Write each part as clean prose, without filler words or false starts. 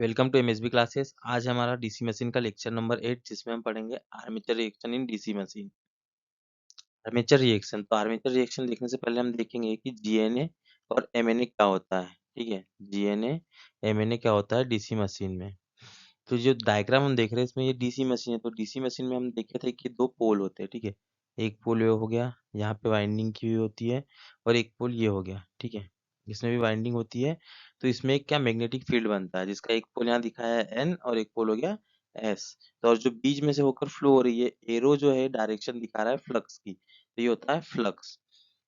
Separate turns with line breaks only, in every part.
Welcome to MSB classes. आज हमारा DC machine का लेक्चर नंबर 8 जिसमें हम पढ़ेंगे armature reaction in DC machine. Armature reaction, तो आर्मेचर रिएक्शन देखने से पहले हम देखेंगे कि जीएनए और एमएनए क्या होता है। ठीक है, जीएनए एमएनए क्या होता है डीसी मशीन में। तो जो डायग्राम हम देख रहे हैं इसमें ये डीसी मशीन है। तो डीसी मशीन में हम देखे थे कि दो पोल होते हैं। ठीक है, एक पोल ये हो गया, यहाँ पे वाइंडिंग की हुई होती है, और एक पोल ये हो गया। ठीक है, इसमें भी वाइंडिंग होती है। तो इसमें एक क्या मैग्नेटिक फील्ड बनता है, जिसका एक पोल यहाँ दिखाया है एन और एक पोल हो गया एस। तो और जो बीच में से होकर फ्लो हो रही है, एरो जो है डायरेक्शन दिखा रहा है फ्लक्स की, तो ये होता है फ्लक्स।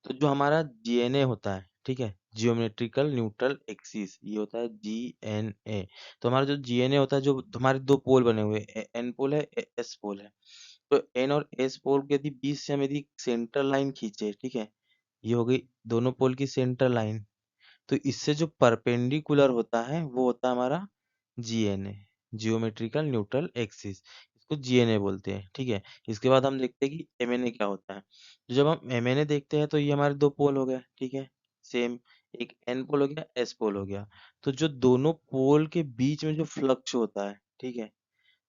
तो जो हमारा जीएनए होता है, ठीक है, जियोमेट्रिकल न्यूट्रल एक्सिस, ये होता है जीएनए। तो हमारा जो जीएनए होता है, जो हमारे दो पोल बने हुए एन पोल है, एस पोल है। तो एन और एस पोल के यदि बीच से हम यदि सेंटर लाइन खींचे, ठीक है, ये हो गई दोनों पोल की सेंटर लाइन। तो इससे जो परपेंडिकुलर होता है वो होता है हमारा जीएनए, जियोमेट्रिकल न्यूट्रल एक्सिस, इसको जीएनए बोलते हैं। ठीक है, इसके बाद हम देखते हैं कि एमएनए क्या होता है। तो जब हम एमएनए देखते हैं तो ये हमारे दो पोल हो गए। ठीक है, सेम, एक एन पोल हो गया, एस पोल हो गया। तो जो दोनों पोल के बीच में जो फ्लक्स होता है, ठीक है,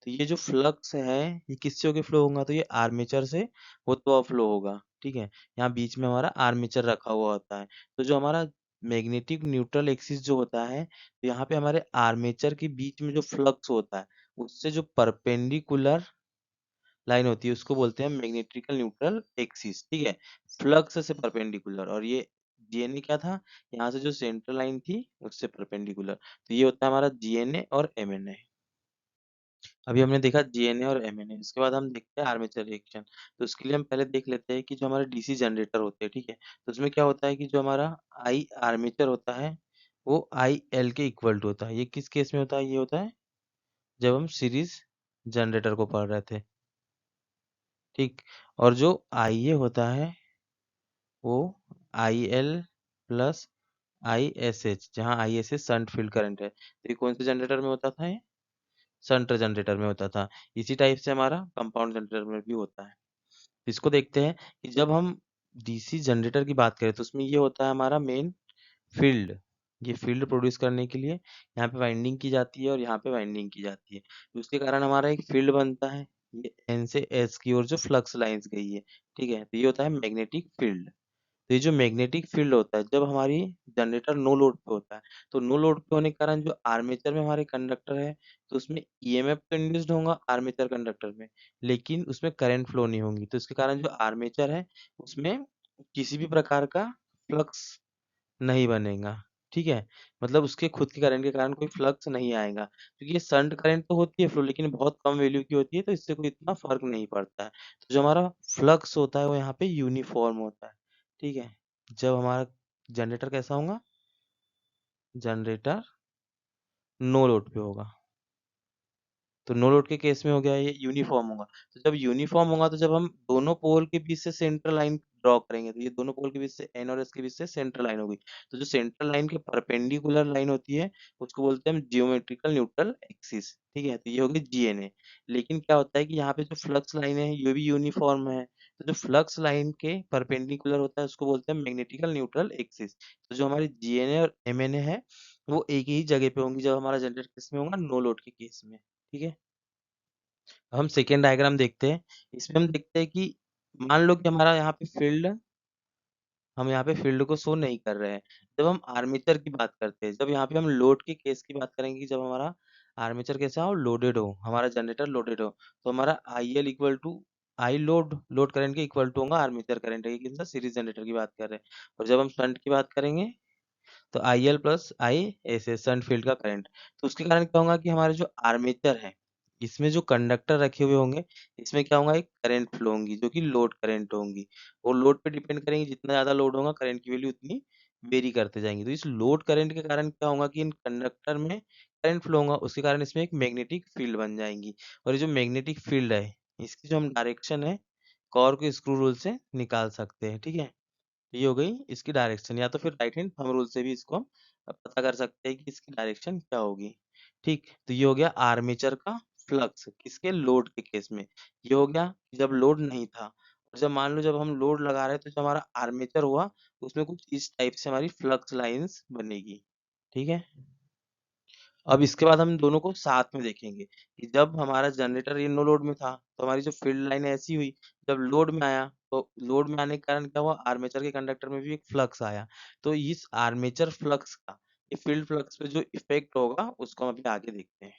तो ये जो फ्लक्स है ये किससे होके फ्लो होगा, तो ये आर्मेचर से होता हुआ फ्लो होगा। ठीक है, यहाँ बीच में हमारा आर्मेचर रखा हुआ होता है। तो जो हमारा मैग्नेटिक न्यूट्रल एक्सिस जो होता है, तो यहाँ पे हमारे आर्मेचर के बीच में जो फ्लक्स होता है उससे जो परपेंडिकुलर लाइन होती है उसको बोलते हैं मैग्नेटिकल न्यूट्रल एक्सिस। ठीक है, फ्लक्स से परपेंडिकुलर। और ये जीएनए क्या था, यहाँ से जो सेंट्रल लाइन थी उससे परपेंडिकुलर। तो ये होता है हमारा जीएनए और एमएनए। अभी हमने देखा जीएनए और एमएनए, इसके बाद हम देखते हैं आर्मेचर रिएक्शन। तो उसके लिए हम पहले देख लेते हैं कि जो हमारे डीसी जनरेटर होते हैं, ठीक है, तो उसमें क्या होता है कि जो हमारा आई आर्मेचर होता है वो आई एल के इक्वल टू होता है। ये किस केस में होता है, ये होता है जब हम सीरीज जनरेटर को पढ़ रहे थे। ठीक, और जो आई ए होता है वो I L plus I S H, जहाँ I S H shunt field current है। तो ये कौन से जनरेटर में होता था, ये शंट जनरेटर में होता था। इसी टाइप से हमारा कंपाउंड जनरेटर में भी होता है। इसको देखते हैं कि जब हम डीसी जनरेटर की बात करें तो उसमें ये होता है हमारा मेन फील्ड। ये फील्ड प्रोड्यूस करने के लिए यहाँ पे वाइंडिंग की जाती है और यहाँ पे वाइंडिंग की जाती है। तो उसके कारण हमारा एक फील्ड बनता है, ये एन से एस की ओर जो फ्लक्स लाइंस गई है। ठीक है, तो ये होता है मैग्नेटिक फील्ड। तो ये जो मैग्नेटिक फील्ड होता है, जब हमारी जनरेटर नो लोड पे होता है, तो नो लोड पे होने के कारण जो आर्मेचर में हमारे कंडक्टर है, तो उसमें ईएमएफ तो इंड्यूस्ड होगा आर्मेचर कंडक्टर में, लेकिन उसमें करंट फ्लो नहीं होंगी। तो इसके कारण जो आर्मेचर है उसमें किसी भी प्रकार का फ्लक्स नहीं बनेगा। ठीक है, मतलब उसके खुद के करंट के कारण कोई फ्लक्स नहीं आएगा, क्योंकि ये शंट करंट तो होती है फ्लो, लेकिन बहुत कम वैल्यू की होती है, तो इससे कोई इतना फर्क नहीं पड़ता है। तो जो हमारा फ्लक्स होता है वो यहाँ पे यूनिफॉर्म होता है। ठीक है, जब हमारा जनरेटर कैसा होगा, जनरेटर नो लोड पे होगा, तो नो लोड के केस में हो गया ये यूनिफॉर्म होगा। तो जब यूनिफॉर्म होगा तो जब हम दोनों पोल के बीच से सेंट्रल लाइन ड्रॉ करेंगे, तो ये दोनों पोल के बीच से एन और एस के बीच से सेंट्रल लाइन होगी। तो जो सेंट्रल लाइन के परपेंडिकुलर लाइन होती है उसको बोलते हैं हम जियोमेट्रिकल न्यूट्रल एक्सिस। ठीक है, तो ये होगी जीएनए। लेकिन क्या होता है कि यहाँ पे जो फ्लक्स लाइन है ये भी यूनिफॉर्म है। तो जो फ्लक्स लाइन के परपेंडिकुलर होता है उसको बोलते हैं मैग्नेटिकल न्यूट्रल एक्सिस। तो जो हमारी जीएनए और एमएनए है वो एक ही जगह पे होंगी जब हमारा जनरेटर केस में होगा, नो लोड के केस में। ठीक है, हम सेकेंड डायग्राम देखते हैं। इसमें हम देखते हैं कि मान लो कि हमारा यहाँ पे फील्ड, हम यहाँ पे फील्ड को शो नहीं कर रहे हैं। जब हम आर्मेचर की बात करते हैं, जब यहाँ पे हम लोड के केस की बात करेंगे कि जब हमारा आर्मेचर कैसा हो, लोडेड हो, हमारा जनरेटर लोडेड हो, तो हमारा I L equal to I load, load current के इक्वल टू होगा आर्मेचर करंट है, किसका सीरीज जनरेटर की बात कर रहे हैं। और जब हम शंट की बात करेंगे तो आई L plus I S S shunt field का करंट। तो उसके कारण क्या होगा कि हमारे जो आर्मेचर है इसमें जो कंडक्टर रखे हुए होंगे, इसमें क्या होगा, एक करंट फ्लो होंगी जो कि लोड करंट होंगी। और लोड पे डिपेंड करेंगे, जितना ज्यादा लोड होगा करंट की वैल्यू उतनी वेरी करते जाएंगे। तो इस लोड करंट के कारण क्या होगा कि इन कंडक्टर में करंट फ्लो होगा, उसके कारण इसमें एक मैग्नेटिक फील्ड बन जाएंगी। और ये जो मैग्नेटिक फील्ड है इसकी जो हम डायरेक्शन है कॉर्क के स्क्रू रूल से निकाल सकते हैं। ठीक है, ये हो गई इसकी डायरेक्शन, या तो फिर राइट हैंड थंब रूल से भी इसको हम पता कर सकते हैं कि इसकी डायरेक्शन क्या होगी। ठीक, तो ये हो गया आर्मेचर का फ्लक्स किसके, लोड के केस में। ये हो गया जब लोड नहीं था। और जब मान लो जब हम लोड लगा रहे हैं तो जो हमारा आर्मेचर हुआ उसमें कुछ इस टाइप से हमारी फ्लक्स लाइंस बनेगी। ठीक है, अब इसके बाद हम दोनों को साथ में देखेंगे कि जब हमारा जनरेटर ये नो लोड में था तो हमारी जो फील्ड लाइन ऐसी हुई, जब लोड में आया तो लोड में आने के कारण क्या हुआ, आर्मेचर के कंडक्टर में भी एक फ्लक्स आया। तो इस आर्मेचर फ्लक्स का ये फील्ड फ्लक्स पे जो इफेक्ट होगा उसको हम अभी आगे देखते हैं।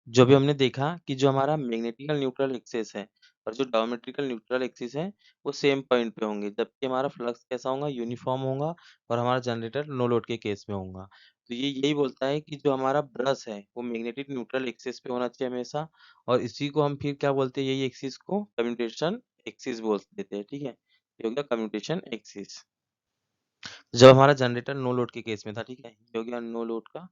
जो भी हमने देखा कि जो हमारा मैग्नेटिकल न्यूट्रल एक्सिस है और जो डायमेट्रिकल न्यूट्रल एक्सिस है वो सेम पॉइंट पे होंगे, जबकि हमारा फ्लक्स कैसा होगा, यूनिफॉर्म होगा और हमारा जनरेटर नो लोड के केस में होगा। तो ये यही बोलता है कि जो हमारा ब्रश है वो मैग्नेटिक न्यूट्रल एक्सिस पे होना चाहिए हमेशा, और इसी को हम फिर क्या बोलते हैं, यही एक्सिस को कम्यूटेशन एक्सिस बोल देते हैं। ठीक है, ये हो गया कम्यूटेशन एक्सिस। जब हमारा जनरेटर नो लोड के केस में था, ठीक है, ये हो गया नो लोड का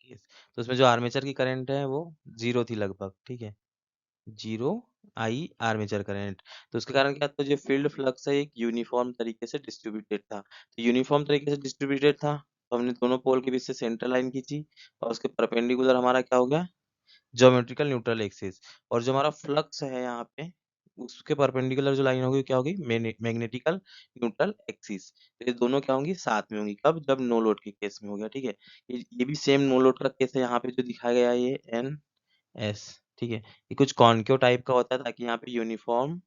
केस। तो उसमें जो आर्मेचर की करंट है वो 0 थी लगभग, ठीक है, 0 आई आर्मेचर करंट। तो उसके कारण क्या था, जो फील्ड फ्लक्स है एक यूनिफॉर्म तरीके से डिस्ट्रीब्यूटेड था। तो यूनिफॉर्म तरीके से डिस्ट्रीब्यूटेड था तो हमने दोनों पोल के बीच से सेंटर लाइन खींची और उसके परपेंडिकुलर हमारा क्या हो गया, ज्योमेट्रिकल न्यूट्रल एक्सिस। और जो हमारा फ्लक्स है यहाँ पे उसके परपेंडिकुलर जो लाइन होगी क्या होगी, मैग्नेटिकल न्यूट्रल एक्सिस। तो ये दोनों क्या होंगी, साथ में होंगी, कब, जब नो लोड के केस में हो गया। ठीक है, ये भी सेम नो लोड का केस है, यहाँ पे जो दिखाया गया है ये एन एस। ठीक है, ये कुछ कॉनकेव टाइप का होता है ताकि यहाँ पे यूनिफॉर्म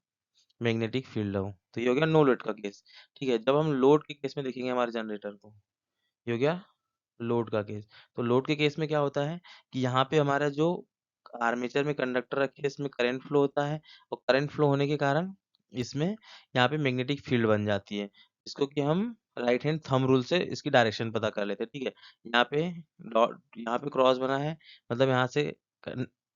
मैग्नेटिक फील्ड हो। तो ये हो गया नो लोड का केस। ठीक है, जब हम लोड के केस में देखेंगे हमारे जनरेटर को, ये हो गया लोड का केस। तो लोड के केस में क्या होता है कि यहाँ पे हमारा जो आर्मेचर में कंडक्टर रखे हैं इसमें करंट फ्लो होता है, और करंट फ्लो होने के कारण इसमें यहाँ पे मैग्नेटिक फील्ड बन जाती है, जिसको कि हम राइट हैंड थंब रूल से इसकी डायरेक्शन पता कर लेते हैं। ठीक है, यहाँ पे डॉट, यहाँ पे क्रॉस बना है, मतलब यहाँ से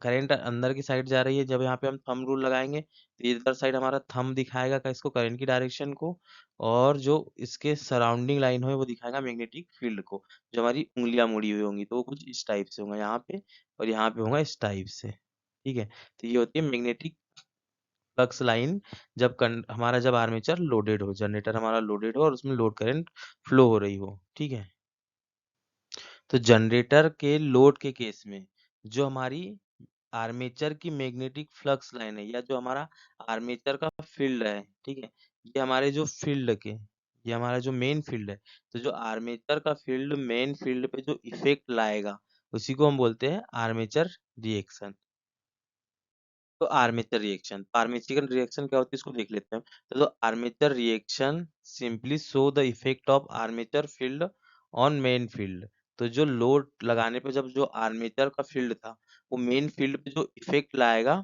करंट अंदर की साइड जा रही है। जब यहाँ पे हम थंब रूल लगाएंगे तो इधर साइड हमारा थंब दिखाएगा का इसको, करंट की डायरेक्शन को, और जो इसके सराउंडिंग लाइन है वो दिखाएगा मैग्नेटिक फील्ड को। जो हमारी उँगलियाँ मुड़ी हुई होंगी तो वो कुछ इस टाइप से होगा यहाँ पे, और यहाँ पे होगा इस टाइप से। ठीक है, तो ये होती है मैग्नेटिक फ्लक्स लाइन, हमारा जब आर्मेचर लोडेड हो, जनरेटर हमारा लोडेड हो और उसमें लोड करंट फ्लो हो रही हो। ठीक है, तो जनरेटर के लोड के केस में जो हमारी आर्मेचर की मैग्नेटिक फ्लक्स लाइन है या जो हमारा आर्मेचर का फील्ड है, ठीक है, ये हमारे जो फील्ड के, ये हमारा जो मेन फील्ड है, तो जो आर्मेचर का फील्ड मेन फील्ड पे जो इफेक्ट लाएगा उसी को हम बोलते हैं आर्मेचर रिएक्शन। तो आर्मेचर रिएक्शन क्या होती है इसको देख लेते हैं। तो armature reaction simply show the effect of armature field on main field. तो जो लोड लगाने पे जब जो आर्मेचर का फील्ड था वो मेन फील्ड पे जो इफेक्ट लाएगा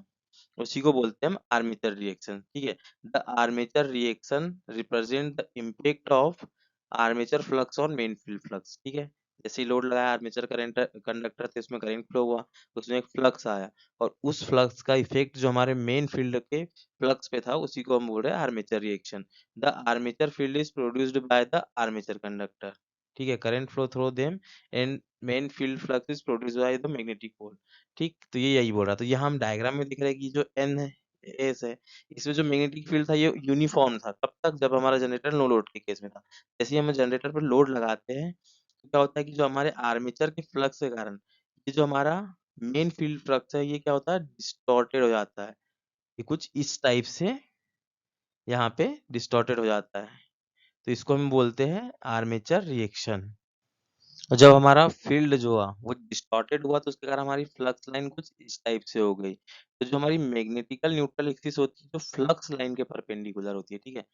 उसी को बोलते हैं हम आर्मेचर रिएक्शन। ठीक है, the armature reaction represent the impact of armature flux on main field flux. ठीक है, जैसे ही लोड लगाया आर्मेचर करंट कंडक्टर थे उसमें करंट फ्लो हुआ, उसमें एक फ्लक्स आया, और उस फ्लक्स का इफेक्ट जो हमारे मेन फील्ड के फ्लक्स पे था उसी को हम बोल रहे हैं armature reaction. The armature field is produced by the armature conductor. ठीक है, current flow through them and main field flux is produced by the magnetic pole. ठीक, तो ये यही बोल रहा, तो यहाँ हम डायग्राम में दिख रहा है कि जो एन है, एस है, इसमें जो मैग्नेटिक फील्ड था ये यूनिफॉर्म था कब तक, जब हमारा जनरेटर नो लोड के केस में था। जैसे ही हम जनरेटर पर लोड लगाते हैं तो क्या होता है कि जो हमारे आर्मेचर के फ्लक्स के कारण ये जो हमारा मेन फील्ड फ्लक्स है ये क्या होता है, डिस्टॉर्टेड हो जाता है। ये कुछ इस टाइप से यहाँ पे डिस्टॉर्टेड हो जाता है, तो इसको हम बोलते हैं आर्मेचर रिएक्शन। और जब हमारा फील्ड जो हुआ वो डिस्टॉर्टेड हुआ तो उसके कारण हमारी फ्लक्स लाइन कुछ इस टाइप से हो गई। तो जो हमारी मैग्नेटिकल न्यूट्रल एक्सिस होती है जो फ्लक्स लाइन के परपेंडिकुलर होती है, ठीक है,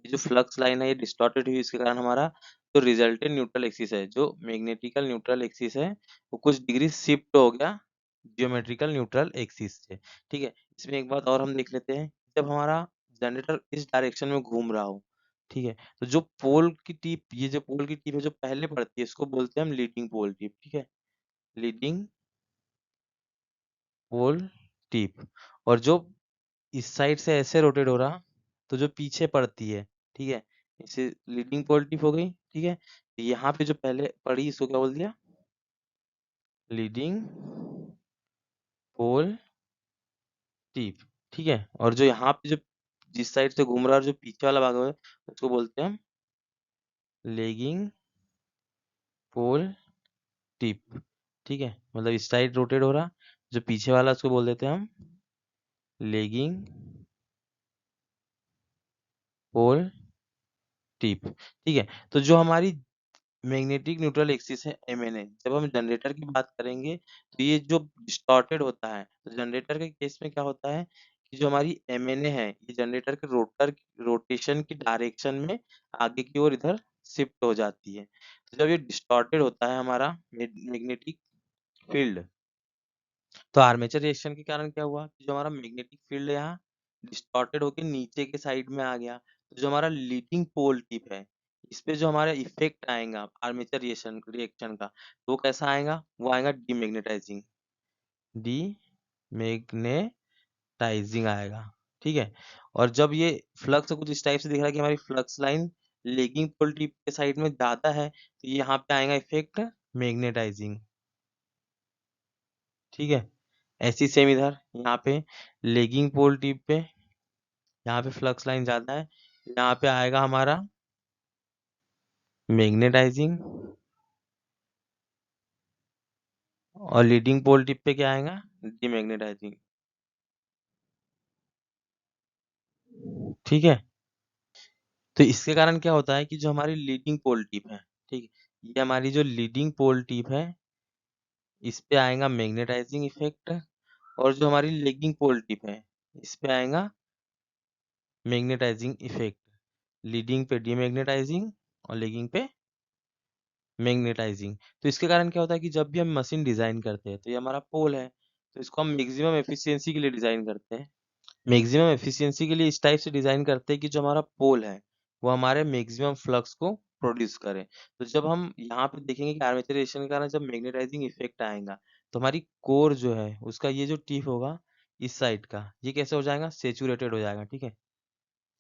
ये जो फ्लक्स लाइन है ये डिस्टॉर्टेड हुई, इसके कारण हमारा जो रिजल्टेंट न्यूट्रल एक्सिस है, जो मैग्नेटिकल न्यूट्रल एक्सिस है वो कुछ डिग्री शिफ्ट हो गया जियोमेट्रिकल न्यूट्रल एक्सिस से। ठीक है, इसमें एक बात और हम देख लेते हैं, जब हमारा जनरेटर इस डायरेक्शन में घूम रहा हो, ठीक है, तो जो पोल की टिप, ये जो पोल की टिप है जो पहले पड़ती है इसको बोलते हैं हम लीडिंग पोल टिप। ठीक है, लीडिंग पोल टिप। और जो इस साइड से ऐसे रोटेट हो रहा तो जो पीछे पड़ती है, ठीक है, इसे लीडिंग पोल टिप हो गई। ठीक है, यहाँ पे जो पहले पड़ी इसको क्या बोल दिया, लीडिंग पोल टिप। ठीक है, और जो यहाँ पे जो जिस साइड से घूम रहा है और जो पीछे वाला भाग है उसको बोलते हैं हम लेगिंग पोल टिप। ठीक है, मतलब इस साइड रोटेट हो रहा, जो पीछे वाला उसको बोल देते हैं हम लेगिंग पोल टिप। ठीक है, तो जो हमारी मैग्नेटिक न्यूट्रल एक्सिस है MNA। जब हम जनरेटर की बात करेंगे तो ये जो डिस्टॉर्टेड होता है, तो जनरेटर के केस में क्या होता है कि जो हमारी MNA है, ये जनरेटर के रोटेशन की डायरेक्शन में आगे की ओर इधर शिफ्ट हो जाती है। तो जब ये डिस्टॉर्टेड होता है हमारा मैग्नेटिक फील्ड, तो आर्मेचर रिएक्शन के कारण क्या हुआ कि जो हमारा मैग्नेटिक फील्ड है यहाँ डिस्टॉर्टेड होकर नीचे के साइड में आ गया। तो जो हमारा लीडिंग पोल टिप है, इस पे जो हमारा इफेक्ट आएगा आर्मेचर रिएक्शन रिएक्शन का, तो वो कैसा आएगा? वो आएगा डीमैग्नेटाइजिंग। डीमैग्नेटाइजिंग आएगा, ठीक है। और जब ये फ्लक्स कुछ इस टाइप से दिख रहा है कि हमारी फ्लक्स लाइन लेगिंग पोल टिप के साइड में ज्यादा है, तो ये यहाँ पे आएगा इफेक्ट मैग्नेटाइजिंग, ठीक है। ऐसी सेम इधर यहाँ पे लेगिंग पोल टिप पे, यहाँ पे फ्लक्स लाइन ज्यादा है, यहाँ पे आएगा हमारा मैग्नेटाइजिंग, और लीडिंग पोल टिप पे क्या आएगा? डीमैग्नेटाइजिंग, ठीक है। तो इसके कारण क्या होता है कि जो हमारी लीडिंग पोल टिप है, ठीक है, ये हमारी जो लीडिंग पोल टिप है, इस पे आएगा मैग्नेटाइजिंग इफेक्ट, और जो हमारी लेगिंग पोल टिप है, इस पे आएगा मैग्नेटाइजिंग इफेक्ट। लीडिंग पे डीमैग्नेटाइजिंग और लेगिंग पे मैग्नेटाइजिंग। तो इसके कारण क्या होता है कि जब भी हम मशीन डिजाइन करते हैं, तो ये हमारा पोल है, तो इसको हम मैक्सिमम एफिशिएंसी के लिए डिजाइन करते हैं। मैक्सिमम एफिशिएंसी के लिए इस टाइप से डिजाइन करते हैं कि जो हमारा पोल है, वो हमारे मैक्सिमम फ्लक्स को प्रोड्यूस करे। तो जब हम यहाँ पे देखेंगे कि आर्मेचर रिएक्शन के कारण जब मैग्नेटाइजिंग इफेक्ट आएगा, तो हमारी कोर जो है उसका ये जो टिप होगा इस साइड का, ये कैसे हो जाएगा? सेचुरेटेड हो जाएगा, ठीक है।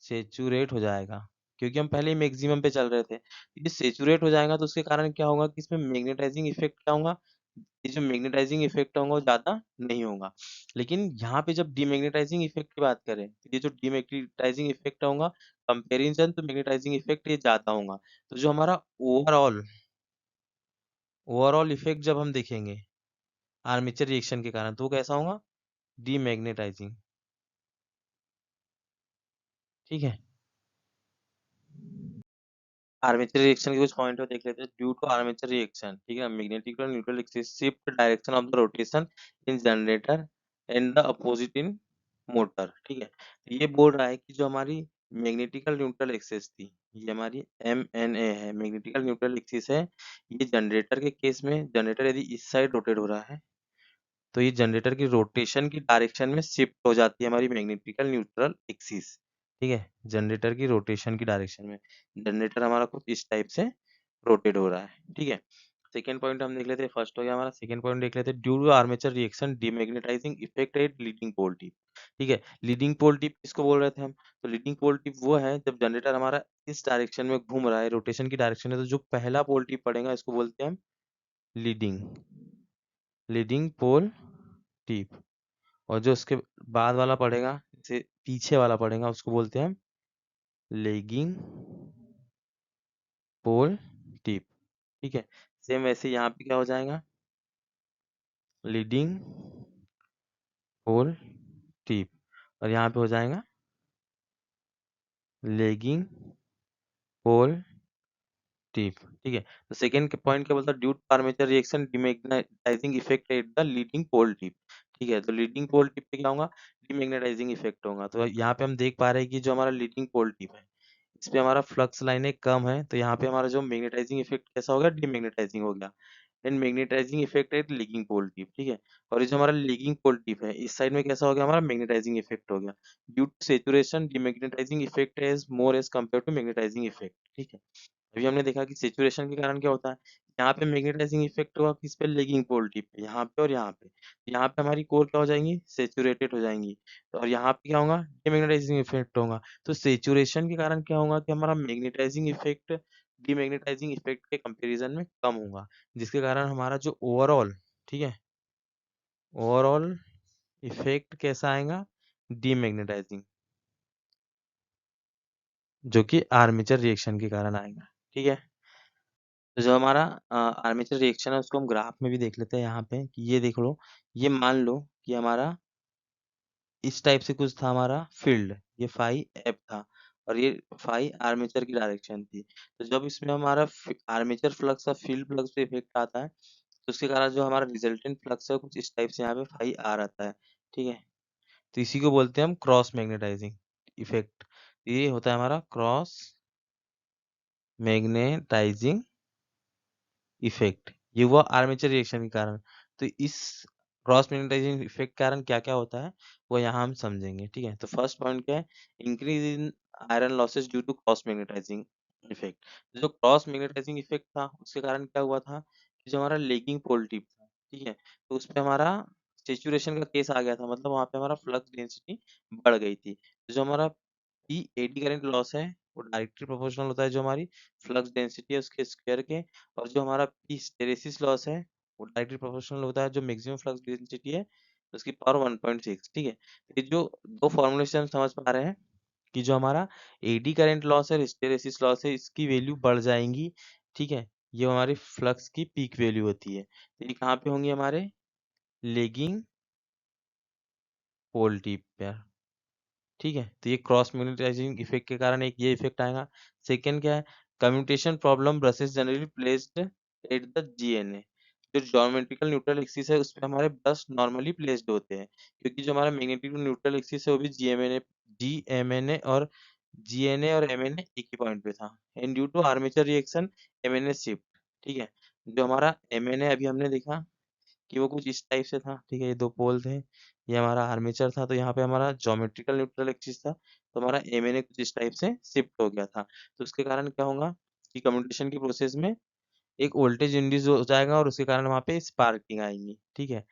सेचुरेट हो जाएगा, क्योंकि हम पहले ही मैक्सिमम पे चल रहे थे। ये सेचुरेट हो जाएगा तो उसके कारण क्या होगा कि इसमें मैग्नेटाइजिंग इफेक्ट क्या होगा? ये जो मैग्नेटाइजिंग इफेक्ट होगा वो ज्यादा नहीं होगा। लेकिन यहाँ पे जब डीमैग्नेटाइजिंग इफेक्ट की बात करें, तो ये जो डीमैग्नेटाइजिंग इफेक्ट होगा कंपेरिजन तो मैग्नेटाइजिंग इफेक्ट ये ज्यादा होगा। तो जो हमारा ओवरऑल ओवरऑल इफेक्ट जब हम देखेंगे आर्मेचर रिएक्शन के कारण, तो वो कैसा होगा? डीमैग्नेटाइजिंग, ठीक है। आर्मेचर रिएक्शन के कुछ पॉइंट देख लेते हैं। ड्यू टू आर्मेचर रिएक्शन, ठीक है, मैग्नेटिक और neutral axis shift direction of the rotation in generator and the opposite in motor, ठीक है। तो ये बोल रहा है कि जो हमारी मैग्नेटिकल न्यूट्रल एक्सिस थी, ये हमारी MNA है, मैग्नेटिकल न्यूट्रल एक्सिस है। ये जनरेटर के केस में, जनरेटर यदि इस साइड रोटेट हो रहा है, तो ये जनरेटर की रोटेशन की डायरेक्शन में शिफ्ट हो जाती है हमारी मैग्नेटिकल न्यूट्रल एक्सिस, ठीक है। जनरेटर की रोटेशन की डायरेक्शन में जनरेटर हमारा कुछ इस टाइप से रोटेट हो रहा है, ठीक है। सेकेंड पॉइंट हम देख लेते हैं, फर्स्ट हो गया हमारा, सेकेंड पॉइंट देख लेते हैं। Due to armature reaction demagnetising effect at leading pole tip, ठीक है। लीडिंग पोल टिप किसको बोल रहे थे हम? तो लीडिंग पोल टिप वो है जब जनरेटर हमारा इस डायरेक्शन में घूम रहा है, रोटेशन की डायरेक्शन है, तो जो पहला पोल टिप पड़ेगा इसको बोलते हैं हम लीडिंग लीडिंग पोल टिप, और जो उसके बाद वाला पड़ेगा, जैसे पीछे वाला पड़ेगा, उसको बोलते हैं हम लेगिंग पोल टिप, ठीक है। सेम वैसे यहाँ पे क्या हो जाएगा? लीडिंग पोल टिप, और यहाँ पे हो जाएगा लेगिंग पोल टिप, ठीक है। तो सेकेंड पॉइंट क्या बोलता है? Due to armature reaction demagnetising effect at the leading pole tip, ठीक है। तो लीडिंग पोल टिप पे क्या होगा? डीमैग्नेटाइजिंग इफेक्ट होगा। तो यहाँ पे हम देख पा रहे हैं कि जो हमारा लीडिंग पोल टिप है, इस पे हमारा फ्लक्स लाइनें कम है, तो यहाँ पे हमारा जो मैग्नेटाइजिंग इफेक्ट कैसा हो गया? डीमैग्नेटाइजिंग हो गया। And magnetising effect at leading pole tip, ठीक है। और ये जो हमारा लीगिंग पोल टिप है, इस साइड में कैसा हो गया? हमारा मैग्नेटाइजिंग इफेक्ट हो गया। Due to saturation demagnetising effect is more as compare to magnetising effect, ठीक है। अभी हमने देखा कि सेचुरेशन के कारण क्या होता है, यहाँ पे मैग्नेटाइजिंग इफेक्ट हुआ किस पे? लेगिंग पोल टिप पे, यहाँ पे और यहाँ पे। यहाँ पे हमारी कोर क्या हो जाएंगी? सेचुरेटेड हो जाएंगी। तो और यहाँ पे क्या होगा? डीमैग्नेटाइजिंग इफेक्ट होगा। तो सेचुरेशन के कारण क्या होगा कि हमारा मैग्नेटाइजिंग इफेक्ट डीमैग्नेटाइजिंग इफेक्ट के कंपैरिजन में कम होगा, जिसके कारण हमारा जो ओवरऑल, ठीक है, ओवरऑल इफेक्ट कैसा आएगा? डीमैग्नेटाइजिंग, जो कि आर्मेचर रिएक्शन के कारण आएगा, ठीक है। तो जो हमारा आर्मेचर रिएक्शन है उसको हम ग्राफ में भी देख लेते हैं यहाँ पे, कि ये देख लो, ये मान लो कि हमारा इस टाइप से कुछ था हमारा फील्ड, ये फाई एफ था, और ये फाई आर्मेचर की डायरेक्शन थी। तो जब इसमें हमारा आर्मेचर फ्लक्स का फील्ड फ्लक्स पे इफेक्ट आता है, तो उसके कारण जो हमारा रिजल्टेंट फ्लक्स है कुछ इस टाइप से यहाँ पे फाई आर आता है। ठीक है, तो इसी को बोलते हैं हम क्रॉस मैग्नेटाइजिंग इफेक्ट। ये होता है हमारा क्रॉस मैग्नेटाइजिंग इफेक्ट, ये हुआ आर्मेचर रिएक्शन के कारण। तो इस क्रॉस मैग्नेटाइजिंग इफेक्ट के कारण क्या क्या होता है वो यहाँ हम समझेंगे। ठीक है, तो फर्स्ट पॉइंट क्या है, increase in iron losses due to cross magnetising effect. जो क्रॉस मैग्नेटाइजिंग इफेक्ट था उसके कारण क्या हुआ था कि जो हमारा लेगिंग पोल टिप था, ठीक है, तो उस पे हमारा सेचुरेशन का केस आ गया था, मतलब वहाँ पे हमारा फ्लक्स डेंसिटी बढ़ गई थी। तो जो हमारा पी एडी करंट लॉस है वो डायरेक्टली प्रोपोर्शनल होता है जो हमारी फ्लक्स डेंसिटी है उसके स्क्वायर के, और जो हमारा पी हिस्टैरिसीस लॉस है वो डायरेक्टली प्रोपोर्शनल होता है जो मैक्सिमम फ्लक्स डेंसिटी है उसकी पावर 1.6। ठीक है, तो ये जो दो फॉर्मूले से हम समझ पा रहे हैं कि जो हमारा एडी करंट लॉस है, हिस्टैरिसीस लॉस है, इसकी वैल्यू बढ़ जाएंगी। ठीक है, ये हमारी फ्लक्स की पीक वैल्यू होती है। तो ये कहाँ पे होंगी, हमारे लेगिंग पोल टिप पे। ठीक है, तो ये क्रॉस मैग्नेटाइजिंग इफेक्ट के कारण एक ये इफेक्ट आएगा। सेकंड क्या है, commutation problem brushes generally placed at the GNA. जो ज्योमेट्रिकल न्यूट्रल एक्सिस है उस पे हमारे ब्रश नॉर्मली प्लेस्ड होते हैं, क्योंकि जो हमारा मैग्नेटिक न्यूट्रल एक्सिस है वो भी जीएमएनए और जीएनए और एमएनए एक ही पॉइंट पे था, and due to armature reaction MNA shift. ठीक है, जो हमारा एमएनए अभी हमने देखा कि वो कुछ इस टाइप से था। ठीक है, ये दो पोल थे, ये हमारा आर्मेचर था, तो यहाँ पे हमारा ज्योमेट्रिकल न्यूट्रल एक्सिस था, तो हमारा एमएनए कुछ इस टाइप से शिफ्ट हो गया था। तो उसके कारण क्या होगा कि कम्यूटेशन की प्रोसेस में एक वोल्टेज इंड्यूस हो जाएगा और उसके कारण वहाँ पे स्पार्किंग आएगी। ठीक है,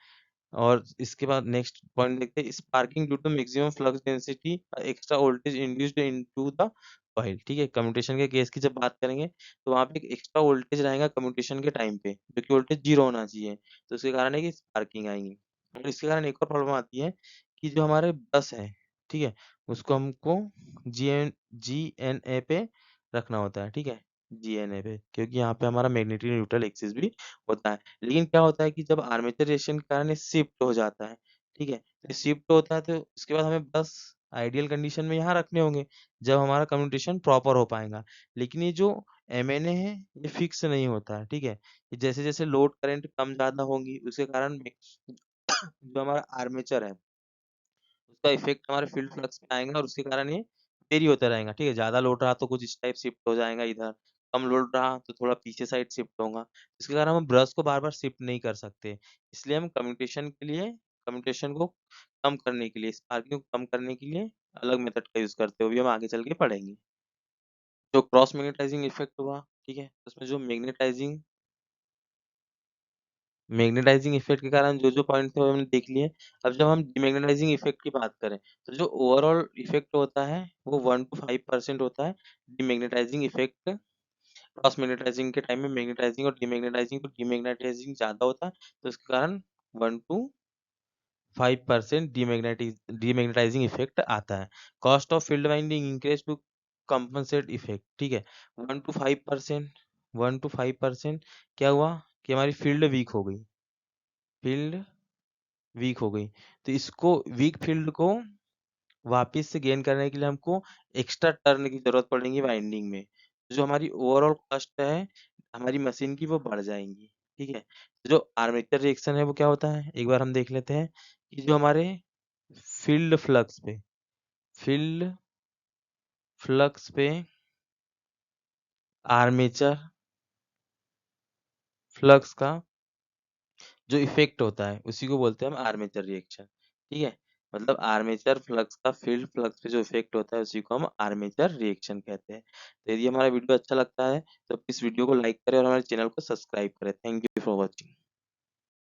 और इसके बाद नेक्स्ट पॉइंट देखते हैं, sparking due to maximum flux density extra voltage induced into the coil. ठीक है, कम्यूटेशन के केस की जब बात करेंगे तो वहाँ पे एक एक्स्ट्रा वोल्टेज रहेगा कम्यूटेशन के टाइम पे, जो कि वोल्टेज जीरो होना चाहिए, तो उसके कारण है कि स्पार्किंग आएंगी। और इसके कारण एक और प्रॉब्लम आती है कि जो हमारे बस है, ठीक है, उसको हमको जी एन ए पे रखना होता है। ठीक है, जीएनए पे, क्योंकि यहाँ पे हमारा मैग्नेटिक न्यूट्रल एक्सिस भी होता है। लेकिन क्या होता है कि जब आर्मेचर रिएक्शन के कारण ये शिफ्ट हो जाता है, ठीक है, तो शिफ्ट होता है तो उसके बाद हमें बस आइडियल कंडीशन में यहाँ रखने होंगे जब हमारा कम्यूटेशन प्रॉपर हो पाएगा। लेकिन ये जो एमएनए है ये फिक्स नहीं होता है। ठीक है, ये जैसे जैसे लोड करंट कम ज्यादा होंगी उसके कारण जो हमारा आर्मेचर है उसका इफेक्ट हमारे फील्ड फ्लक्स पे आएगा और उसके कारण ये वेरी होता रहेगा। ठीक है, ज्यादा लोड रहा तो कुछ इस टाइप शिफ्ट हो जाएगा इधर, कम लोड रहा तो थोड़ा पीछे साइड शिफ्ट होगा। इसके कारण हम ब्रश को बार बार शिफ्ट नहीं कर सकते, इसलिए हम कम्यूटेशन के लिए, कम्यूटेशन को कम करने के लिए, स्पार्किंग को कम करने के लिए अलग मेथड का यूज करते हो, भी हम आगे चल के पढ़ेंगे। जो क्रॉस मैग्नेटाइजिंग इफेक्ट हुआ, ठीक है, उसमें जो मैग्नेटाइजिंग इफेक्ट के कारण जो जो पॉइंट थे वो हमने देख लिए। अब जब हम डिमैग्नेटाइजिंग इफेक्ट की बात करें तो जो ओवरऑल इफेक्ट होता है वो 1 to 5% होता है। डिमैग्नेटाइजिंग इफेक्ट क्रॉस मैग्नेटाइजिंग के टाइम में मैग्नेटाइजिंग और डिमैग्नेटाइजिंग, तो डिमैग्नेटाइजिंग ज्यादा होता है तो इसके कारण 1 to 5% डिमैग्नेटाइजिंग इफेक्ट आता है। Cost of field winding increase to compensate effect. ठीक है, 1 to 5%, 1 to 5% क्या हुआ कि हमारी फील्ड वीक हो गई, फील्ड वीक हो गई, तो इसको वीक फील्ड को वापस से गेन करने के लिए हमको एक्स्ट्रा टर्न की जरूरत पड़ेगी वाइंडिंग में, जो हमारी ओवरऑल कॉस्ट है हमारी मशीन की वो बढ़ जाएंगी। ठीक है, तो जो आर्मेचर रिएक्शन है वो क्या होता है एक बार हम देख लेते हैं कि जो हमारे फील्ड फ्लक्स पे, फील्ड फ्लक्स पे आर्मेचर फ्लक्स का जो इफेक्ट होता है उसी को बोलते हैं हम आर्मेचर रिएक्शन। ठीक है, मतलब आर्मेचर फ्लक्स का फील्ड फ्लक्स पे जो इफेक्ट होता है उसी को हम आर्मेचर रिएक्शन कहते हैं। तो यदि हमारा वीडियो अच्छा लगता है तो इस वीडियो को लाइक करें और हमारे चैनल को सब्सक्राइब करें। Thank you for watching.